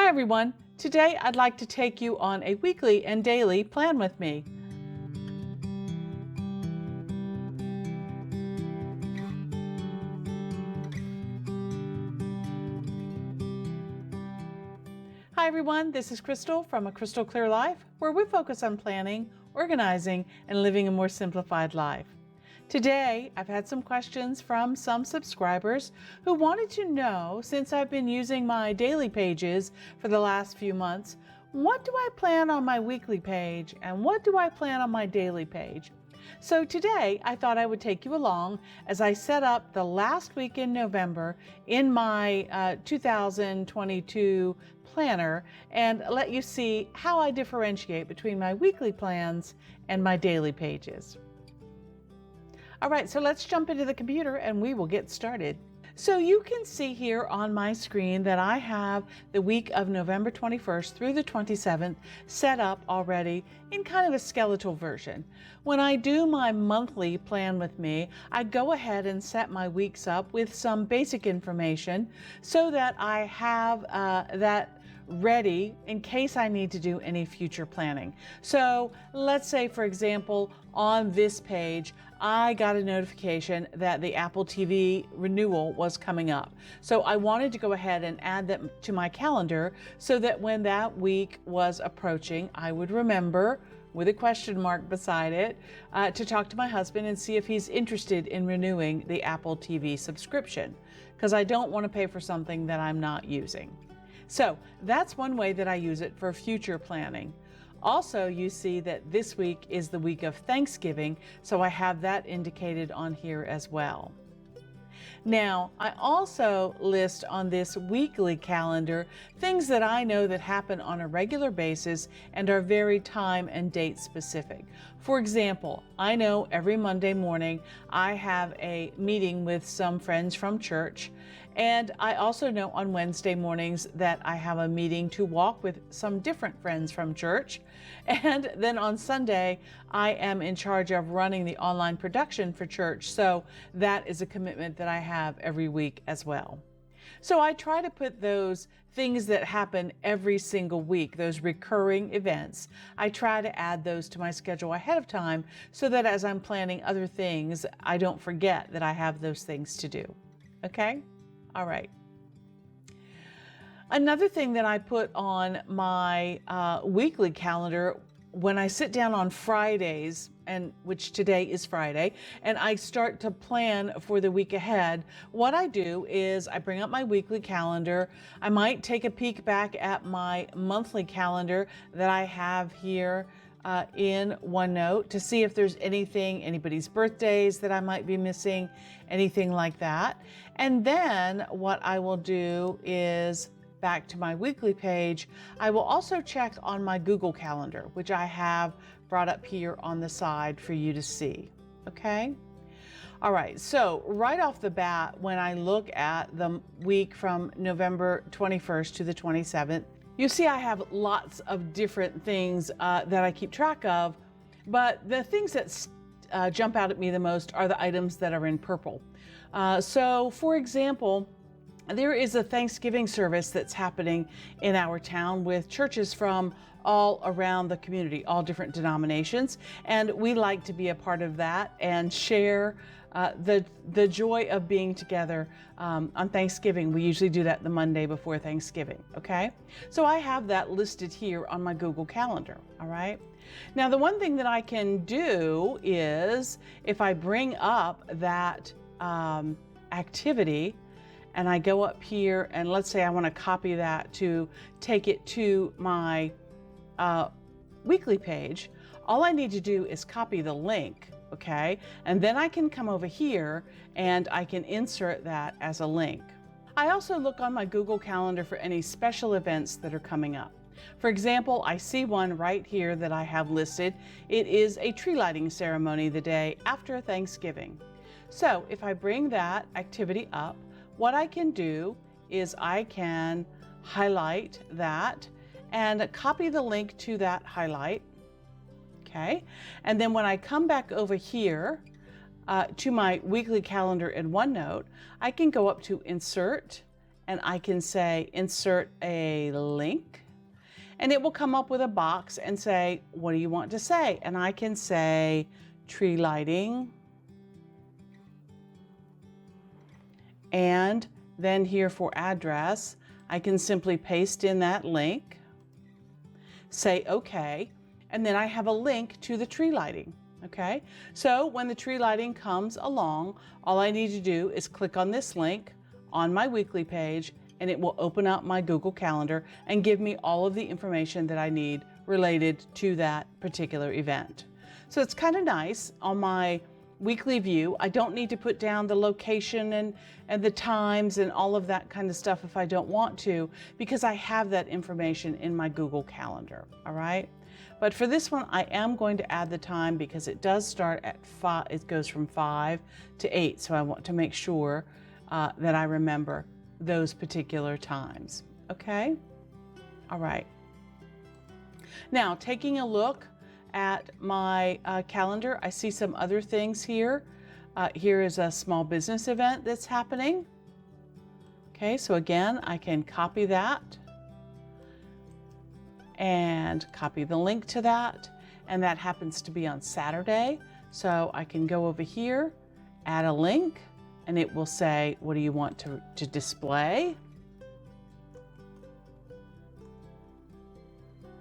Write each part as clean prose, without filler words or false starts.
Hi everyone. Today I'd like to take you on a weekly and daily plan with me. Hi everyone, this is Crystal from A Crystal Clear Life, where we focus on planning, organizing, and living a more simplified life. Today, I've had some questions from some subscribers who wanted to know, since I've been using my daily pages for the last few months, what do I plan on my weekly page and what do I plan on my daily page? So today, I thought I would take you along as I set up the last week in November in my 2022 planner and let you see how I differentiate between my weekly plans and my daily pages. All right, so let's jump into the computer and we will get started. So you can see here on my screen that I have the week of November 21st through the 27th set up already in kind of a skeletal version. When I do my monthly plan with me, I go ahead and set my weeks up with some basic information so that I have that ready in case I need to do any future planning. So let's say, for example, on this page, I got a notification that the Apple TV renewal was coming up. So I wanted to go ahead and add that to my calendar so that when that week was approaching, I would remember, with a question mark beside it, to talk to my husband and see if he's interested in renewing the Apple TV subscription, because I don't want to pay for something that I'm not using. So that's one way that I use it for future planning. Also, you see that this week is the week of Thanksgiving, so I have that indicated on here as well. Now, I also list on this weekly calendar things that I know that happen on a regular basis and are very time and date specific. For example, I know every Monday morning I have a meeting with some friends from church, and I also know on Wednesday mornings that I have a meeting to walk with some different friends from church. And then on Sunday, I am in charge of running the online production for church. So that is a commitment that I have every week as well. So I try to put those things that happen every single week, those recurring events, I try to add those to my schedule ahead of time so that as I'm planning other things, I don't forget that I have those things to do. Okay? All right. Another thing that I put on my weekly calendar when I sit down on Fridays, and which today is Friday, and I start to plan for the week ahead, what I do is I bring up my weekly calendar. I might take a peek back at my monthly calendar that I have here in OneNote to see if there's anybody's birthdays that I might be missing, anything like that. And then what I will do is back to my weekly page, I will also check on my Google Calendar, which I have brought up here on the side for you to see. Okay? All right, so right off the bat, when I look at the week from November 21st to the 27th, you see I have lots of different things that I keep track of, but the things that jump out at me the most are the items that are in purple. So for example, there is a Thanksgiving service that's happening in our town with churches from all around the community, all different denominations, and we like to be a part of that and share the joy of being together on Thanksgiving. We usually do that the Monday before Thanksgiving, okay? So I have that listed here on my Google Calendar, all right? Now, the one thing that I can do is if I bring up that activity, and I go up here and let's say I want to copy that to take it to my weekly page, all I need to do is copy the link, okay? And then I can come over here and I can insert that as a link. I also look on my Google Calendar for any special events that are coming up. For example, I see one right here that I have listed. It is a tree lighting ceremony the day after Thanksgiving. So if I bring that activity up, what I can do is I can highlight that and copy the link to that highlight, okay? And then when I come back over here to my weekly calendar in OneNote, I can go up to Insert and I can say insert a link, and it will come up with a box and say, what do you want to say? And I can say tree lighting, and then here for address, I can simply paste in that link, say okay, and then I have a link to the tree lighting. Okay, so when the tree lighting comes along, all I need to do is click on this link on my weekly page, and it will open up my Google Calendar and give me all of the information that I need related to that particular event. So it's kind of nice. On my weekly view, I don't need to put down the location and the times and all of that kind of stuff if I don't want to, because I have that information in my Google Calendar. All right. But for this one, I am going to add the time because it does start at 5. It goes from 5 to 8. So I want to make sure that I remember those particular times. Okay. All right. Now, taking a look at my calendar, I see some other things here. Here is a small business event that's happening. Okay, so again, I can copy that and copy the link to that, and that happens to be on Saturday. So I can go over here, add a link, and it will say, what do you want to display?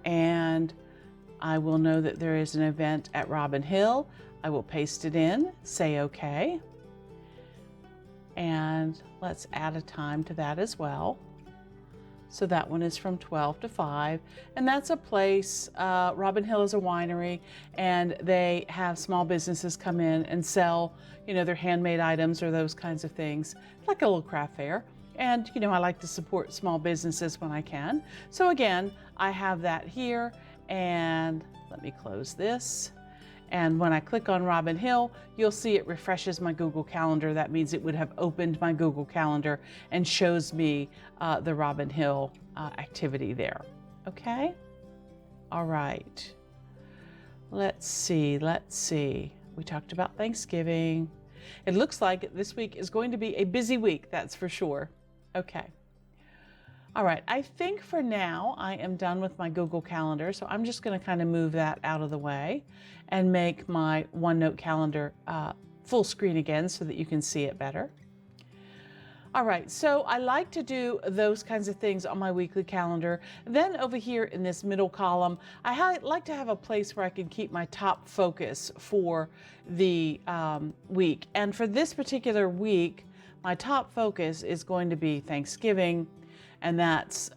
And I will know that there is an event at Robin Hill. I will paste it in, say okay. And let's add a time to that as well. So that one is from 12 to 5. And that's a place, Robin Hill is a winery, and they have small businesses come in and sell, you know, their handmade items or those kinds of things, like a little craft fair. And, you know, I like to support small businesses when I can. So again, I have that here, and let me close this. And when I click on Robin Hill, you'll see it refreshes my Google Calendar. That means it would have opened my Google Calendar and shows me the Robin Hill activity there. Okay? All right. Let's see. We talked about Thanksgiving. It looks like this week is going to be a busy week, that's for sure. Okay. All right, I think for now I am done with my Google Calendar, so I'm just going to kind of move that out of the way and make my OneNote calendar full screen again so that you can see it better. All right, so I like to do those kinds of things on my weekly calendar. Then over here in this middle column, I like to have a place where I can keep my top focus for the week. And for this particular week, my top focus is going to be Thanksgiving, and that's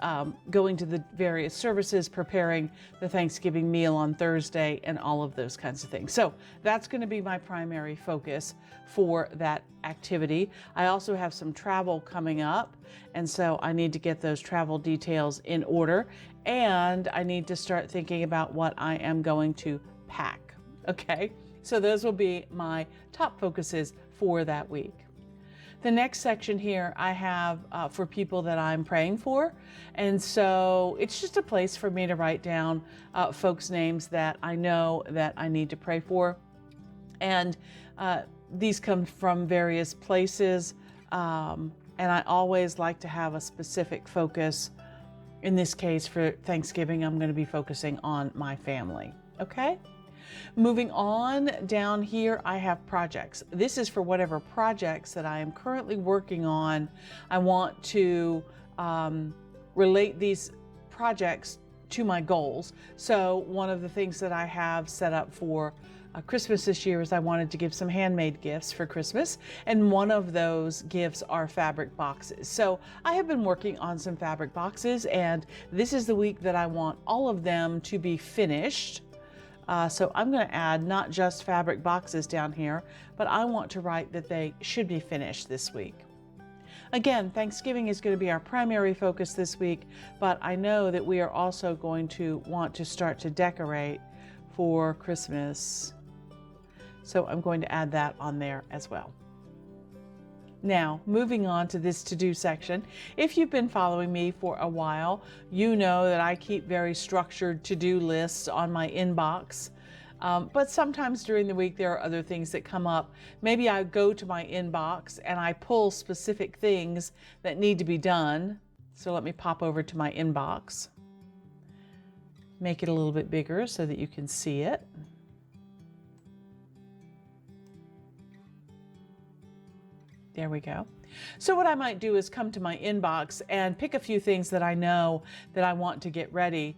going to the various services, preparing the Thanksgiving meal on Thursday, and all of those kinds of things. So that's going to be my primary focus for that activity. I also have some travel coming up, and so I need to get those travel details in order, and I need to start thinking about what I am going to pack. Okay, so those will be my top focuses for that week. The next section here I have for people that I'm praying for. And so it's just a place for me to write down folks' names that I know that I need to pray for. And these come from various places. And I always like to have a specific focus. In this case, for Thanksgiving, I'm going to be focusing on my family. Okay? Moving on down here, I have projects. This is for whatever projects that I am currently working on. I want to relate these projects to my goals. So one of the things that I have set up for Christmas this year is I wanted to give some handmade gifts for Christmas, and one of those gifts are fabric boxes. So I have been working on some fabric boxes, and this is the week that I want all of them to be finished. So I'm going to add not just fabric boxes down here, but I want to write that they should be finished this week. Again, Thanksgiving is going to be our primary focus this week, but I know that we are also going to want to start to decorate for Christmas. So I'm going to add that on there as well. Now, moving on to this to-do section. If you've been following me for a while, you know that I keep very structured to-do lists on my inbox. But sometimes during the week there are other things that come up. Maybe I go to my inbox and I pull specific things that need to be done. So let me pop over to my inbox. Make it a little bit bigger so that you can see it. There we go. So what I might do is come to my inbox and pick a few things that I know that I want to get ready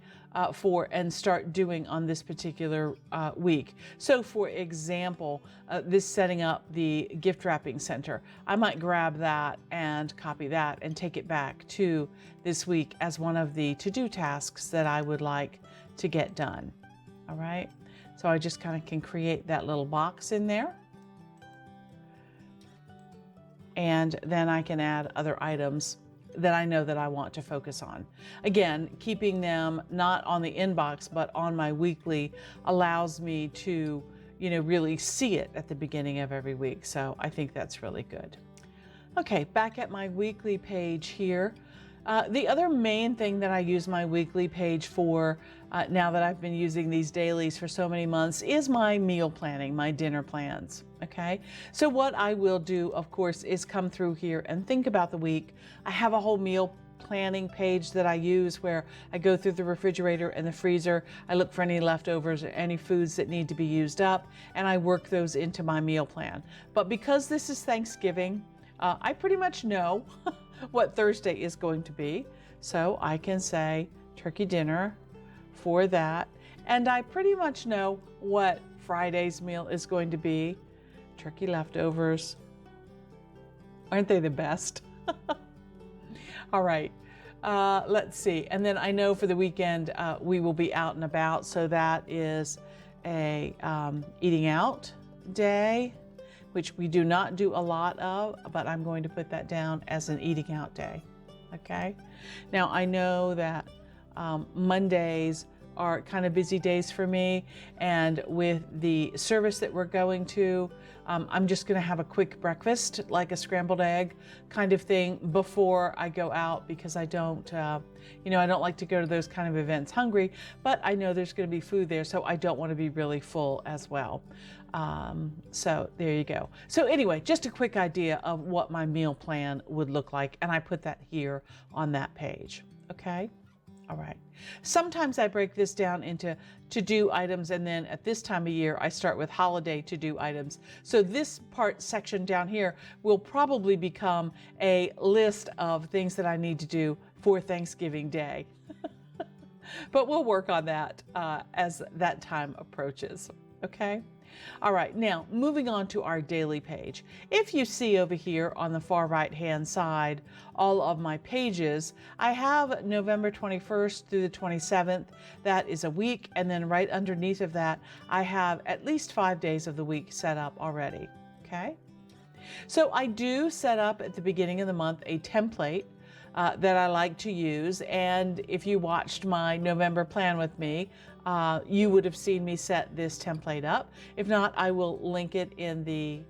for and start doing on this particular week. So for example, this setting up the gift wrapping center, I might grab that and copy that and take it back to this week as one of the to-do tasks that I would like to get done. All right. So I just kind of can create that little box in there. And then I can add other items that I know that I want to focus on. Again, keeping them not on the inbox, but on my weekly allows me to, really see it at the beginning of every week. So I think that's really good. Okay, back at my weekly page here. The other main thing that I use my weekly page for, now that I've been using these dailies for so many months, is my meal planning, my dinner plans. Okay, so what I will do, of course, is come through here and think about the week. I have a whole meal planning page that I use where I go through the refrigerator and the freezer. I look for any leftovers or any foods that need to be used up, and I work those into my meal plan. But because this is Thanksgiving, I pretty much know what Thursday is going to be. So I can say turkey dinner for that. And I pretty much know what Friday's meal is going to be. Turkey leftovers. Aren't they the best? All right. Let's see. And then I know for the weekend we will be out and about. So that is a eating out day, which we do not do a lot of, but I'm going to put that down as an eating out day. Okay. Now I know that Mondays are kind of busy days for me, and with the service that we're going to, I'm just going to have a quick breakfast, like a scrambled egg kind of thing, before I go out, because I don't, I don't like to go to those kind of events hungry, but I know there's going to be food there, so I don't want to be really full as well. So there you go. So anyway, just a quick idea of what my meal plan would look like, and I put that here on that page. Okay. All right. Sometimes I break this down into to-do items, and then at this time of year, I start with holiday to-do items. So this section down here will probably become a list of things that I need to do for Thanksgiving Day. But we'll work on that as that time approaches. Okay. All right, now moving on to our daily page. If you see over here on the far right hand side all of my pages, I have November 21st through the 27th. That is a week, and then right underneath of that I have at least 5 days of the week set up already. Okay, so I do set up at the beginning of the month a template that I like to use, and if you watched my November plan with me, you would have seen me set this template up. If not, I will link it in the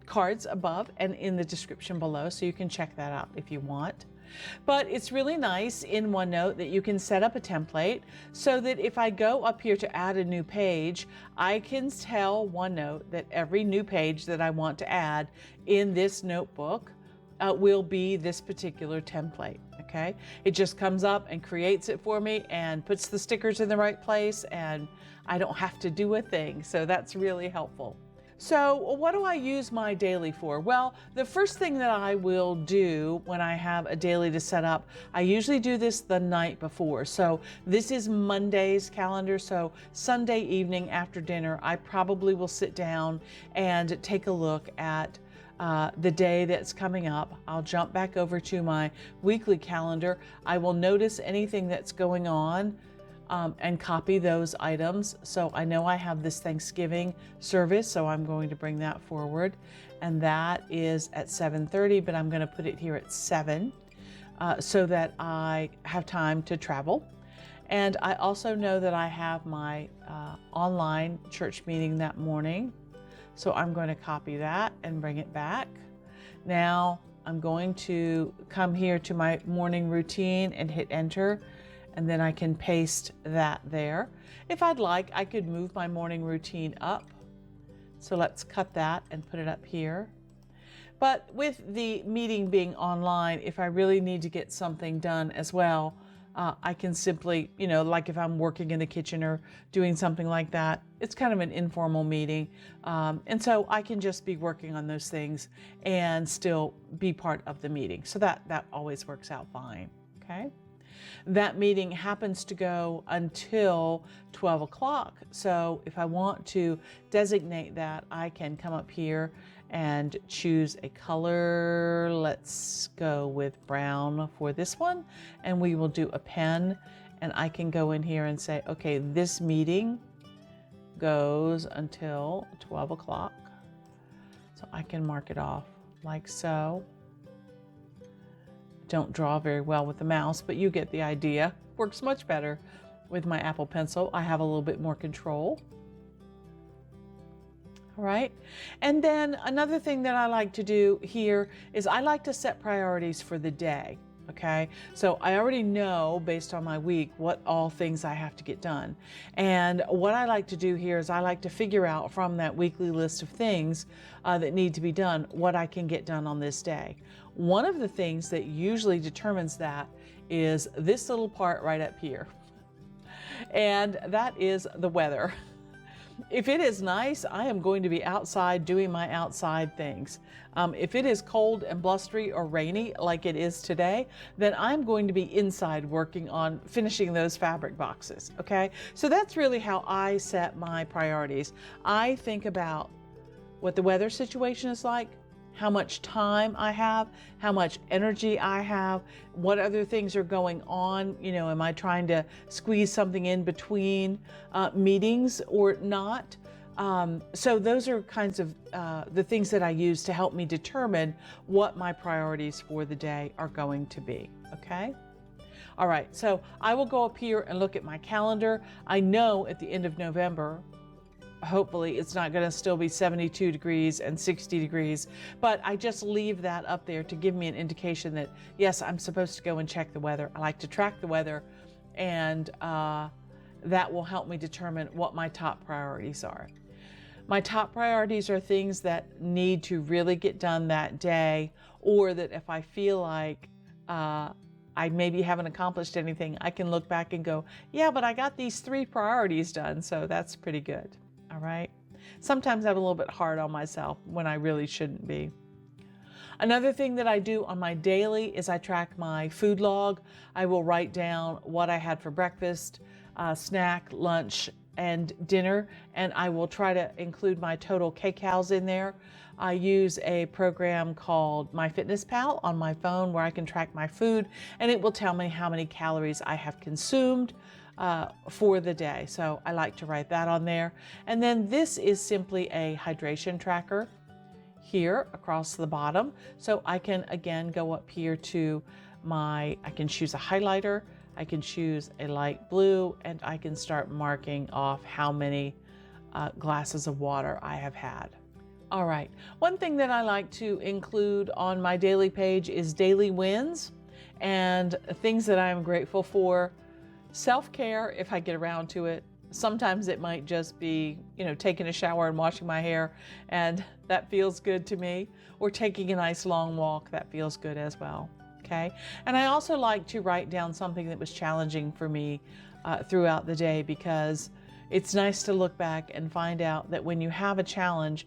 cards above and in the description below, so you can check that out if you want. But it's really nice in OneNote that you can set up a template so that if I go up here to add a new page, I can tell OneNote that every new page that I want to add in this notebook will be this particular template. Okay, it just comes up and creates it for me and puts the stickers in the right place, and I don't have to do a thing. So that's really helpful. So what do I use my daily for? Well, the first thing that I will do when I have a daily to set up, I usually do this the night before. So this is Monday's calendar. So Sunday evening after dinner, I probably will sit down and take a look at the day that's coming up. I'll jump back over to my weekly calendar. I will notice anything that's going on and copy those items. So I know I have this Thanksgiving service, so I'm going to bring that forward. And that is at 7:30, but I'm going to put it here at 7 so that I have time to travel. And I also know that I have my online church meeting that morning. So I'm going to copy that and bring it back. Now I'm going to come here to my morning routine and hit enter. and then I can paste that there. If I'd like, I could move my morning routine up. So let's cut that and put it up here. But with the meeting being online, if I really need to get something done as well, I can simply, like if I'm working in the kitchen or doing something like that, it's kind of an informal meeting. And so I can just be working on those things and still be part of the meeting. So that always works out fine, okay? That meeting happens to go until 12 o'clock. So if I want to designate that, I can come up here and choose a color. Let's go with brown for this one, and we will do a pen, and I can go in here and say, okay, this meeting goes until 12 o'clock. So I can mark it off like so. Don't draw very well with the mouse, but you get the idea. Works much better with my Apple Pencil. I have a little bit more control. All right. And then another thing that I like to do here is I like to set priorities for the day. Okay. So I already know based on my week what all things I have to get done. And what I like to do here is I like to figure out from that weekly list of things that need to be done, what I can get done on this day. One of the things that usually determines that is this little part right up here. And that is the weather. If it is nice, I am going to be outside doing my outside things. If it is cold and blustery or rainy like it is today, then I'm going to be inside working on finishing those fabric boxes, okay? So that's really how I set my priorities. I think about what the weather situation is like, how much time I have, how much energy I have, what other things are going on. Am I trying to squeeze something in between meetings or not? So those are kinds of the things that I use to help me determine what my priorities for the day are going to be, okay? All right, so I will go up here and look at my calendar. I know at the end of November, hopefully it's not going to still be 72 degrees and 60 degrees, but I just leave that up there to give me an indication that, yes, I'm supposed to go and check the weather. I like to track the weather, and that will help me determine what my top priorities are. My top priorities are things that need to really get done that day, or that if I feel like I maybe haven't accomplished anything, I can look back and go, yeah, but I got these 3 priorities done, so that's pretty good. All right. Sometimes I'm a little bit hard on myself when I really shouldn't be. Another thing that I do on my daily is I track my food log. I will write down what I had for breakfast, snack, lunch, and dinner, and I will try to include my total kcals in there. I use a program called MyFitnessPal on my phone where I can track my food, and it will tell me how many calories I have consumed for the day. So I like to write that on there. And then this is simply a hydration tracker here across the bottom. So I can again go up here to I can choose a highlighter, I can choose a light blue, and I can start marking off how many glasses of water I have had. All right, one thing that I like to include on my daily page is daily wins and things that I am grateful for. Self-care, if I get around to it. Sometimes it might just be, taking a shower and washing my hair, and that feels good to me. Or taking a nice long walk, that feels good as well, okay? And I also like to write down something that was challenging for me throughout the day, because it's nice to look back and find out that when you have a challenge,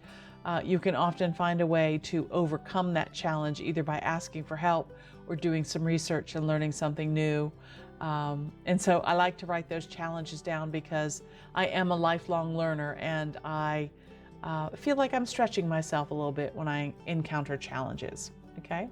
you can often find a way to overcome that challenge, either by asking for help or doing some research and learning something new. And so I like to write those challenges down because I am a lifelong learner, and I feel like I'm stretching myself a little bit when I encounter challenges, okay?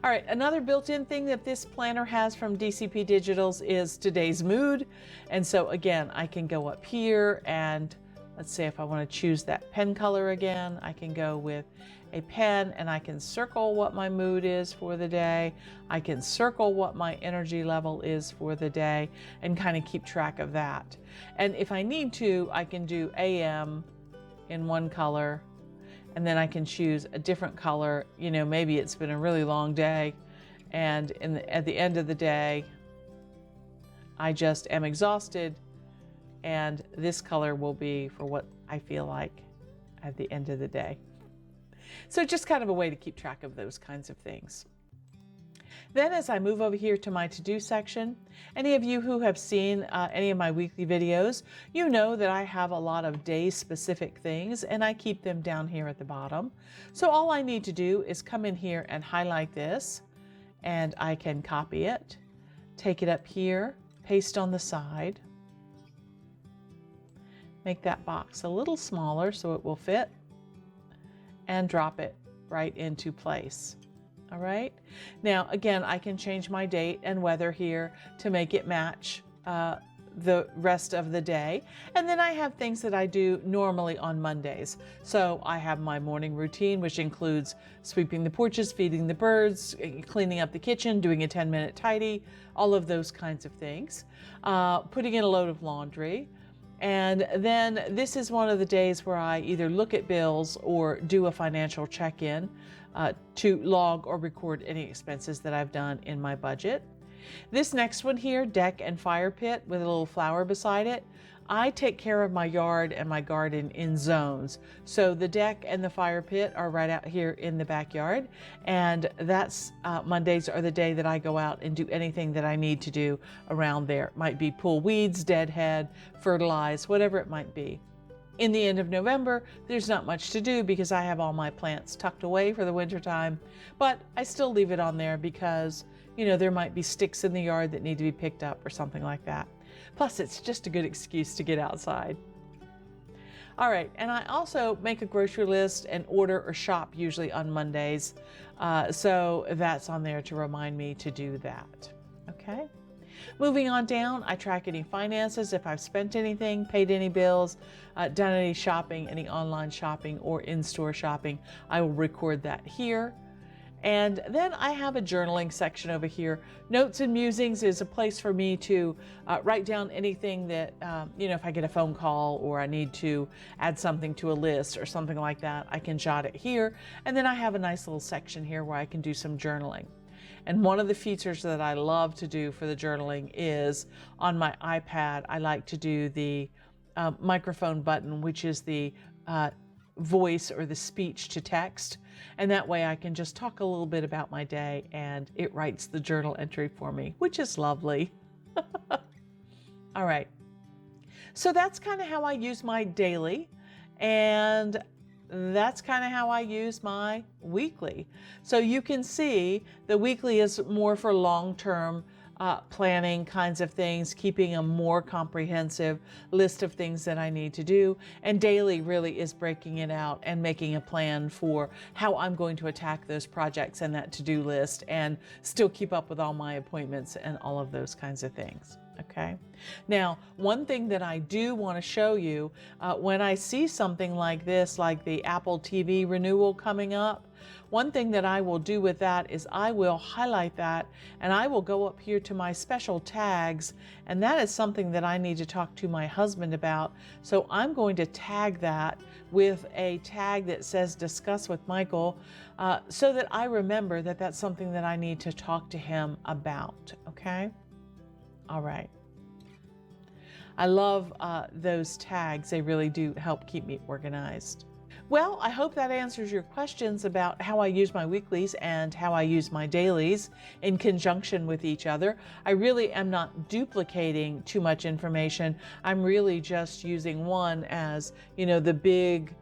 All right, another built-in thing that this planner has from DCP Digitals is today's mood. And so again, I can go up here and let's say if I want to choose that pen color again, I can go with a pen and I can circle what my mood is for the day. I can circle what my energy level is for the day and kind of keep track of that. And if I need to, I can do AM in one color, and then I can choose a different color. Maybe it's been a really long day, and at the end of the day, I just am exhausted, and this color will be for what I feel like at the end of the day. So just kind of a way to keep track of those kinds of things. Then as I move over here to my to-do section, any of you who have seen any of my weekly videos, you know that I have a lot of day-specific things, and I keep them down here at the bottom. So all I need to do is come in here and highlight this, and I can copy it, take it up here, paste on the side, make that box a little smaller so it will fit, and drop it right into place. All right. Now, again, I can change my date and weather here to make it match the rest of the day. And then I have things that I do normally on Mondays. So I have my morning routine, which includes sweeping the porches, feeding the birds, cleaning up the kitchen, doing a 10-minute tidy, all of those kinds of things, putting in a load of laundry. And then this is one of the days where I either look at bills or do a financial check-in to log or record any expenses that I've done in my budget. This next one here, deck and fire pit with a little flower beside it, I take care of my yard and my garden in zones. So the deck and the fire pit are right out here in the backyard, and that's Mondays are the day that I go out and do anything that I need to do around there. It might be pull weeds, deadhead, fertilize, whatever it might be. In the end of November, there's not much to do because I have all my plants tucked away for the winter time, but I still leave it on there because, you know, there might be sticks in the yard that need to be picked up or something like that. Plus, it's just a good excuse to get outside. All right, and I also make a grocery list and order or shop usually on Mondays, so that's on there to remind me to do that, okay? Moving on down, I track any finances, if I've spent anything, paid any bills, done any shopping, any online shopping or in-store shopping. I will record that here. And then I have a journaling section over here. Notes and musings is a place for me to write down anything that, you know, if I get a phone call or I need to add something to a list or something like that, I can jot it here. And then I have a nice little section here where I can do some journaling. And one of the features that I love to do for the journaling is on my iPad, I like to do the microphone button, which is the voice or the speech to text. And that way I can just talk a little bit about my day and it writes the journal entry for me, which is lovely. All right. So that's kind of how I use my daily, and that's kind of how I use my weekly. So you can see the weekly is more for long-term planning kinds of things, keeping a more comprehensive list of things that I need to do. And daily really is breaking it out and making a plan for how I'm going to attack those projects and that to-do list and still keep up with all my appointments and all of those kinds of things. Okay. Now, one thing that I do want to show you when I see something like this, like the Apple TV renewal coming up, one thing that I will do with that is I will highlight that and I will go up here to my special tags, and that is something that I need to talk to my husband about. So I'm going to tag that with a tag that says discuss with Michael so that I remember that that's something that I need to talk to him about. Okay. All right. I love those tags. They really do help keep me organized. Well, I hope that answers your questions about how I use my weeklies and how I use my dailies in conjunction with each other. I really am not duplicating too much information. I'm really just using one as, you know, the big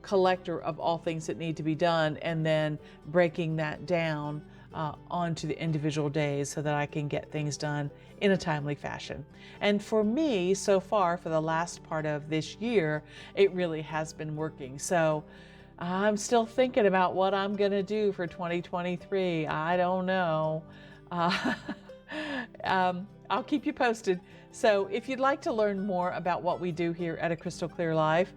collector of all things that need to be done, and then breaking that down onto the individual days so that I can get things done in a timely fashion. And for me, so far, for the last part of this year, it really has been working. So I'm still thinking about what I'm going to do for 2023. I don't know. I'll keep you posted. So if you'd like to learn more about what we do here at A Crystal Clear Life,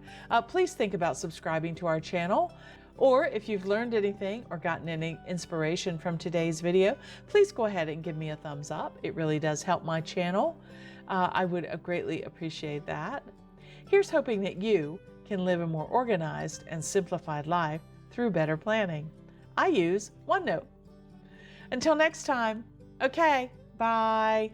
please think about subscribing to our channel. Or if you've learned anything or gotten any inspiration from today's video, please go ahead and give me a thumbs up. It really does help my channel. I would greatly appreciate that. Here's hoping that you can live a more organized and simplified life through better planning. I use OneNote. Until next time, okay, bye.